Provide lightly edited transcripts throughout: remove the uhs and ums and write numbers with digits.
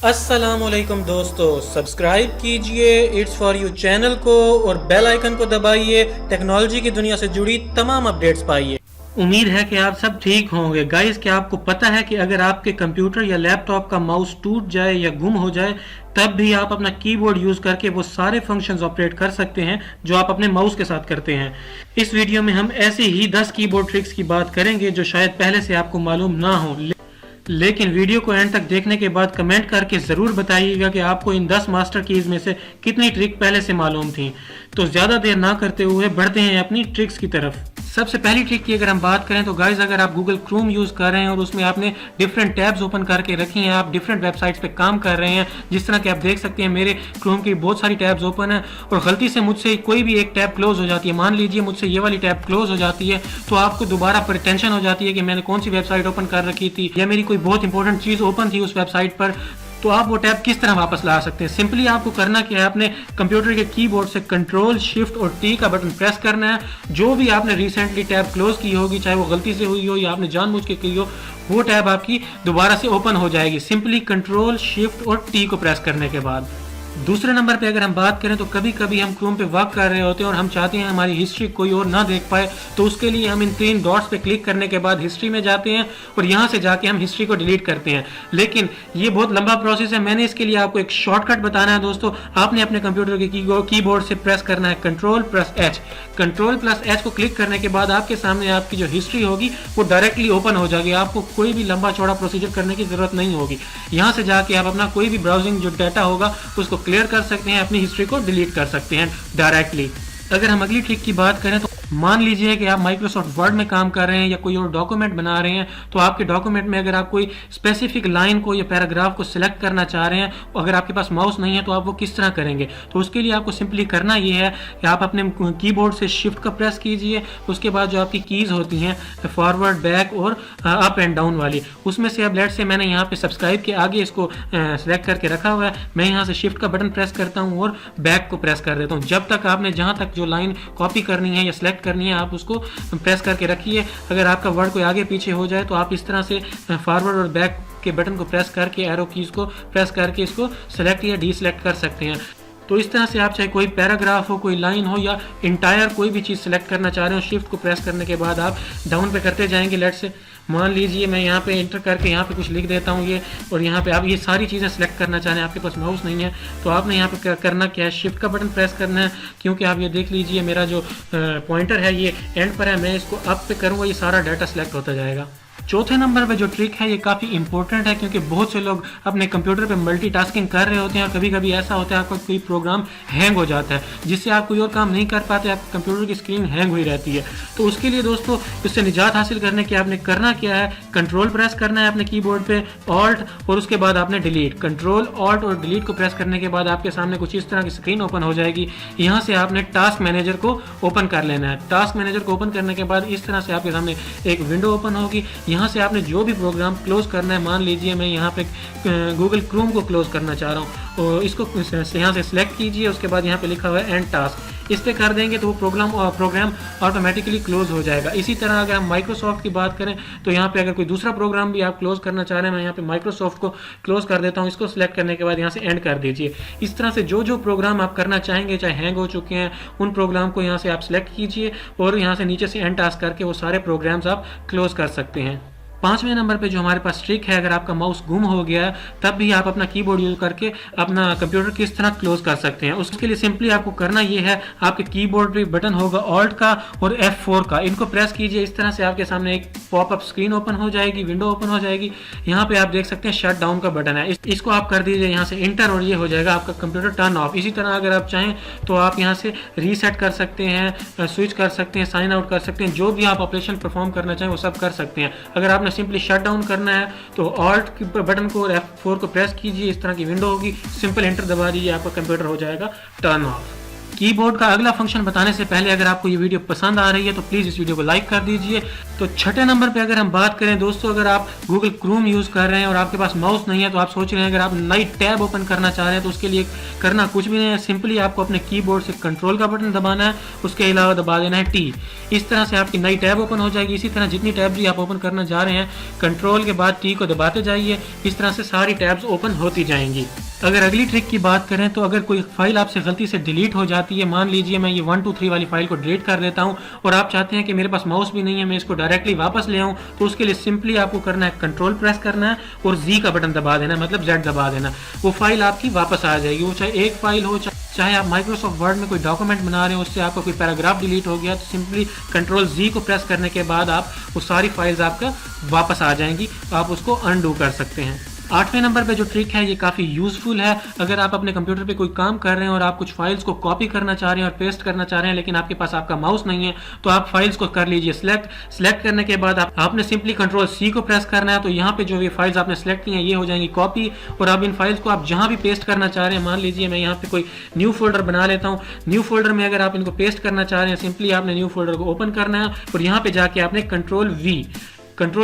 अस्सलामुअलैकुम दोस्तों, सब्सक्राइब कीजिए इट्स फॉर यू चैनल को और बेल आइकन को दबाइए। टेक्नोलॉजी की दुनिया से जुड़ी तमाम अपडेट्स पाइए। उम्मीद है कि आप सब ठीक होंगे। गाइस, क्या आपको पता है कि अगर आपके कंप्यूटर या लैपटॉप का माउस टूट जाए या गुम हो जाए तब भी आप अपना कीबोर्ड यूज करके वो सारे फंक्शंस ऑपरेट कर सकते हैं जो आप अपने माउस के साथ करते हैं। इस वीडियो में हम ऐसे ही 10 कीबोर्ड ट्रिक्स की बात करेंगे जो शायद पहले से आपको मालूम ना हो, लेकिन वीडियो को एंड तक देखने के बाद कमेंट करके ज़रूर बताइएगा कि आपको इन 10 मास्टर कीज में से कितनी ट्रिक पहले से मालूम थी। तो ज़्यादा देर ना करते हुए बढ़ते हैं अपनी ट्रिक्स की तरफ। सबसे पहली ट्रिक की अगर हम बात करें तो गाइज, अगर आप गूगल क्रोम यूज़ कर रहे हैं और उसमें आपने डिफरेंट टैब्स ओपन करके रखी हैं, आप डिफरेंट वेबसाइट्स पे काम कर रहे हैं, जिस तरह के आप देख सकते हैं मेरे क्रोम की बहुत सारी टैब्स ओपन है और गलती से मुझसे कोई भी एक टैब क्लोज हो जाती है, मान लीजिए मुझसे ये वाली टैब क्लोज हो जाती है, तो आपको दोबारा टेंशन हो जाती है कि मैंने कौन सी वेबसाइट ओपन कर रखी थी या मेरी कोई बहुत इंपॉर्टेंट चीज़ ओपन थी उस वेबसाइट पर। तो आप वो टैब किस तरह वापस ला सकते हैं? सिंपली आपको करना क्या है, अपने कंप्यूटर के कीबोर्ड से कंट्रोल शिफ्ट और टी का बटन प्रेस करना है। जो भी आपने रिसेंटली टैब क्लोज की होगी, चाहे वो गलती से हुई हो या आपने जानबूझ के की हो, वो टैब आपकी दोबारा से ओपन हो जाएगी सिंपली कंट्रोल शिफ्ट और टी को प्रेस करने के बाद। दूसरे नंबर पे अगर हम बात करें तो कभी कभी हम क्रोम पे वर्क कर रहे होते हैं और हम चाहते हैं हमारी हिस्ट्री कोई और ना देख पाए, तो उसके लिए हम इन 3 डॉट्स पे क्लिक करने के बाद हिस्ट्री में जाते हैं और यहाँ से जाके हम हिस्ट्री को डिलीट करते हैं। लेकिन ये बहुत लंबा प्रोसेस है, मैंने इसके लिए आपको एक शॉर्टकट बताना है दोस्तों। आपने अपने कंप्यूटर के कीबोर्ड से प्रेस करना है control plus H. Control plus H को क्लिक करने के बाद आपके सामने आपकी जो हिस्ट्री होगी वो डायरेक्टली ओपन हो जाएगी। आपको कोई भी लंबा चौड़ा प्रोसीजर करने की जरूरत नहीं होगी। यहाँ से जाके आप अपना कोई भी ब्राउजिंग जो डाटा होगा उसको क्लियर कर सकते हैं, अपनी हिस्ट्री को डिलीट कर सकते हैं डायरेक्टली। अगर हम अगली ट्रिक की बात करें तो मान लीजिए कि आप माइक्रोसॉफ्ट वर्ड में काम कर रहे हैं या कोई और डॉक्यूमेंट बना रहे हैं, तो आपके डॉक्यूमेंट में अगर आप कोई स्पेसिफिक लाइन को या पैराग्राफ को सिलेक्ट करना चाह रहे हैं, अगर आपके पास माउस नहीं है तो आप वो किस तरह करेंगे? तो उसके लिए आपको सिंपली करना ये है कि आप अपने कीबोर्ड से शिफ्ट का प्रेस कीजिए, उसके बाद जो आपकी कीज़ होती हैं फॉरवर्ड बैक और अप एंड डाउन वाली, उसमें से अब लेट से मैंने यहाँ पे सब्सक्राइब के आगे इसको सेलेक्ट करके रखा हुआ है, मैं यहाँ से शिफ्ट का बटन प्रेस करता हूँ और बैक को प्रेस कर देता हूँ। जब तक आपने जहाँ तक जो लाइन कॉपी करनी है या सिलेक्ट करनी है आप उसको प्रेस करके रखिए। अगर आपका वर्ड कोई आगे पीछे हो जाए तो आप इस तरह से फॉरवर्ड और बैक के बटन को प्रेस करके एरो कीज को प्रेस करके इसको सेलेक्ट या डी सिलेक्ट कर सकते हैं। तो इस तरह से आप चाहे कोई पैराग्राफ हो, कोई लाइन हो या इंटायर कोई भी चीज़ सेलेक्ट करना चाह रहे हो, शिफ्ट को प्रेस करने के बाद आप डाउन पे करते जाएंगे। लेट से मान लीजिए मैं यहाँ पे इंटर करके यहाँ पे कुछ लिख देता हूँ ये, और यहाँ पे आप ये सारी चीज़ें सेलेक्ट करना चाह रहे हैं, आपके पास माउस नहीं है तो आपने यहाँ पे करना क्या है, शिफ्ट का बटन प्रेस करना है। क्योंकि आप ये देख लीजिए मेरा जो पॉइंटर है ये एंड पर है, मैं इसको अप पे करूँगा ये सारा डाटा सेलेक्ट होता जाएगा। चौथे नंबर पे जो ट्रिक है ये काफ़ी इंपॉर्टेंट है, क्योंकि बहुत से लोग अपने कंप्यूटर पे मल्टीटास्किंग कर रहे होते हैं और कभी कभी ऐसा होता है आपका कोई प्रोग्राम हैंग हो जाता है जिससे आप कोई और काम नहीं कर पाते, आपके कंप्यूटर की स्क्रीन हैंग हुई रहती है। तो उसके लिए दोस्तों इससे निजात हासिल करने के आपने करना क्या है, कंट्रोल प्रेस करना है अपने कीबोर्ड पे, ऑल्ट और उसके बाद आपने डिलीट। कंट्रोल ऑल्ट और डिलीट को प्रेस करने के बाद आपके सामने कुछ इस तरह की स्क्रीन ओपन हो जाएगी। यहाँ से आपने टास्क मैनेजर को ओपन कर लेना है। टास्क मैनेजर को ओपन करने के बाद इस तरह से आपके सामने एक विंडो ओपन होगी। यहाँ से आपने जो भी प्रोग्राम क्लोज करना है, मान लीजिए मैं यहाँ पे गूगल क्रोम को क्लोज करना चाह रहा हूँ, और इसको यहाँ से सिलेक्ट कीजिए, उसके बाद यहाँ पे लिखा हुआ है एंड टास्क, इस पे कर देंगे तो वो प्रोग्राम ऑटोमेटिकली क्लोज हो जाएगा। इसी तरह अगर हम माइक्रोसॉफ्ट की बात करें तो यहाँ पे अगर कोई दूसरा प्रोग्राम भी आप क्लोज करना चाह रहे हैं, मैं यहाँ पे माइक्रोसॉफ्ट को क्लोज कर देता हूँ, इसको सिलेक्ट करने के बाद यहाँ से एंड कर दीजिए। इस तरह से जो जो प्रोग्राम आप करना चाहेंगे, चाहे हैंग हो चुके हैं, उन प्रोग्राम को यहाँ से आप सिलेक्ट कीजिए और यहाँ से नीचे से एंड टास्क करके वो सारे प्रोग्राम्स आप क्लोज कर सकते हैं। 5वें नंबर पे जो हमारे पास ट्रिक है, अगर आपका माउस गुम हो गया है तब भी आप अपना कीबोर्ड यूज करके अपना कंप्यूटर किस तरह क्लोज कर सकते हैं। उसके लिए सिंपली आपको करना ये है, आपके कीबोर्ड पे बटन होगा ऑल्ट का और F4 का, इनको प्रेस कीजिए। इस तरह से आपके सामने एक पॉपअप स्क्रीन ओपन हो जाएगी, विंडो ओपन हो जाएगी। यहाँ पे आप देख सकते हैं शट डाउन का बटन है, इसको आप कर दीजिए यहाँ से इंटर और ये हो जाएगा आपका कंप्यूटर टर्न ऑफ। इसी तरह अगर आप चाहें तो आप यहाँ से रीसेट कर सकते हैं, स्विच कर सकते हैं, साइन आउट कर सकते हैं, जो भी आप ऑपरेशन परफॉर्म करना चाहें वो सब कर सकते हैं। अगर आपने सिंपली शट डाउन करना है तो ऑल्ट बटन को और F4 को प्रेस कीजिए, इस तरह की विंडो होगी, सिंपल एंटर दबा दीजिए, आपका कंप्यूटर हो जाएगा टर्न ऑफ। कीबोर्ड का अगला फंक्शन बताने से पहले अगर आपको ये वीडियो पसंद आ रही है तो प्लीज़ इस वीडियो को लाइक कर दीजिए। तो छठे नंबर पे अगर हम बात करें दोस्तों, अगर आप गूगल क्रोम यूज़ कर रहे हैं और आपके पास माउस नहीं है तो आप सोच रहे हैं अगर आप नई टैब ओपन करना चाह रहे हैं तो उसके लिए करना कुछ भी नहीं है, सिंपली आपको अपने कीबोर्ड से कंट्रोल का बटन दबाना है, उसके अलावा दबा देना है टी। इस तरह से आपकी नई टैब ओपन हो जाएगी। इसी तरह जितनी टैब भी आप ओपन करना जा रहे हैं कंट्रोल के बाद टी को दबाते जाइए, इस तरह से सारी टैब्स ओपन होती जाएंगी। अगर अगली ट्रिक की बात करें तो अगर कोई फाइल आपसे गलती से डिलीट हो जाती है, मान लीजिए मैं ये 1 2 3 वाली फाइल को डिलीट कर देता हूं और आप चाहते हैं कि मेरे पास माउस भी नहीं है, मैं इसको डायरेक्टली वापस ले आऊं, तो उसके लिए सिंपली आपको करना है कंट्रोल प्रेस करना है और जी का बटन दबा देना है, मतलब जेड दबा देना, वो फाइल आपकी वापस आ जाएगी। वो चाहे एक फाइल हो, चाहे आप माइक्रोसॉफ्ट वर्ड में कोई डॉक्यूमेंट बना रहे हो, उससे आपका कोई पैराग्राफ डिलीट हो गया तो सिंपली कंट्रोल जी को प्रेस करने के बाद आप वो सारी फाइल्स आपका वापस आ जाएंगी, आप उसको अनडू कर सकते हैं। 8वें नंबर पे जो ट्रिक है ये काफ़ी यूज़फुल है। अगर आप अपने कंप्यूटर पे कोई काम कर रहे हैं और आप कुछ फाइल्स को कॉपी करना चाह रहे हैं और पेस्ट करना चाह रहे हैं लेकिन आपके पास आपका माउस नहीं है, तो आप फाइल्स को कर लीजिए सिलेक्ट करने के बाद आपने सिंपली कंट्रोल सी को प्रेस करना है। तो यहाँ पे जो ये फाइल्स आपने सेलेक्ट की हैं ये हो जाएंगी कॉपी, और अब इन फाइल्स को आप जहाँ भी पेस्ट करना चाह रहे हैं, मान लीजिए मैं यहाँ पे कोई न्यू फोल्डर बना लेता हूँ, न्यू फोल्डर में अगर आप इनको पेस्ट करना चाह रहे हैं सिंपली आपने न्यू फोल्डर को ओपन करना है और यहाँ पे जाके आपने कंट्रोल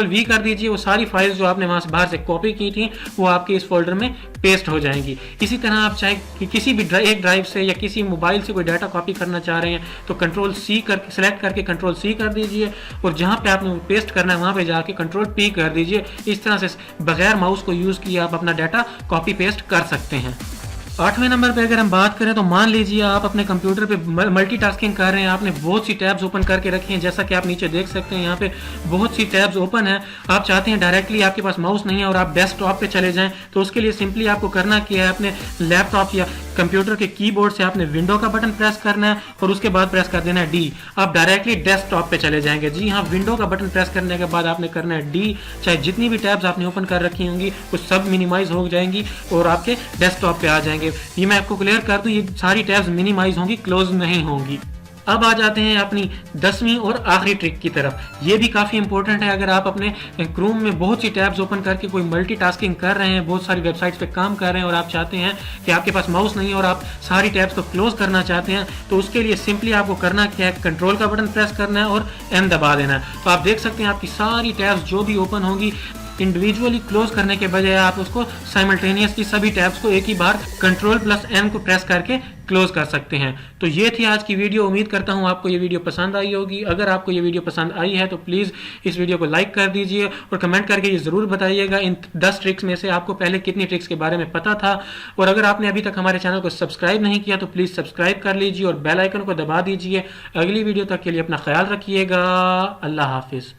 वी कर दीजिए। वो सारी फाइल्स जो आपने वहां से बाहर से कॉपी की थी वो आपके इस फोल्डर में पेस्ट हो जाएंगी। इसी तरह आप चाहे किसी भी एक ड्राइव से या किसी मोबाइल से कोई डाटा कॉपी करना चाह रहे हैं तो कंट्रोल सी करके सेलेक्ट करके कंट्रोल सी कर दीजिए और जहां पे आपने पेस्ट करना है वहां पे जाके कंट्रोल पी कर दीजिए। इस तरह से बगैर माउस को यूज किए आप अपना डाटा कॉपी पेस्ट कर सकते हैं। 8वें नंबर पे अगर हम बात करें तो मान लीजिए आप अपने कंप्यूटर पे मल्टीटास्किंग कर रहे हैं, आपने बहुत सी टैब्स ओपन करके रखी हैं, जैसा कि आप नीचे देख सकते हैं यहाँ पे बहुत सी टैब्स ओपन है। आप चाहते हैं डायरेक्टली आपके पास माउस नहीं है और आप डेस्कटॉप पे चले जाएं, तो उसके लिए सिंपली आपको करना क्या है, अपने लैपटॉप या कंप्यूटर के कीबोर्ड से आपने विंडो का बटन प्रेस करना है और उसके बाद प्रेस कर देना है डी। आप डायरेक्टली डेस्कटॉप पे चले जाएंगे। जी हाँ, विंडो का बटन प्रेस करने के बाद आपने करना है डी, चाहे जितनी भी टैब्स आपने ओपन कर रखी होंगी वो सब मिनिमाइज हो जाएंगी और आपके डेस्कटॉप पे आ जाएंगे। ये मैं आपको क्लियर कर दूं, ये सारी टैब्स मिनिमाइज होंगी, क्लोज नहीं होंगी। अब आ जाते हैं अपनी 10वीं और आखिरी ट्रिक की तरफ। ये भी काफ़ी इंपॉर्टेंट है। अगर आप अपने क्रोम में बहुत सी टैब्स ओपन करके कोई मल्टीटास्किंग कर रहे हैं, बहुत सारी वेबसाइट्स पे काम कर रहे हैं और आप चाहते हैं कि आपके पास माउस नहीं है और आप सारी टैब्स को क्लोज करना चाहते हैं, तो उसके लिए सिंपली आपको करना क्या है, कंट्रोल का बटन प्रेस करना है और एन दबा देना है। तो आप देख सकते हैं आपकी सारी टैब्स जो भी ओपन होंगी इंडिविजुअली क्लोज करने के बजाय आप उसको साइमल्टेनियसली सभी टैब्स को एक ही बार कंट्रोल प्लस एन को प्रेस करके क्लोज कर सकते हैं। तो ये थी आज की वीडियो। उम्मीद करता हूँ आपको ये वीडियो पसंद आई होगी। अगर आपको ये वीडियो पसंद आई है तो प्लीज़ इस वीडियो को लाइक कर दीजिए और कमेंट करके ये ज़रूर बताइएगा इन 10 ट्रिक्स में से आपको पहले कितनी ट्रिक्स के बारे में पता था। और अगर आपने अभी तक हमारे चैनल को सब्सक्राइब नहीं किया तो प्लीज़ सब्सक्राइब कर लीजिए और बेल आइकन को दबा दीजिए। अगली वीडियो तक के लिए अपना ख्याल रखिएगा। अल्लाह हाफिज़।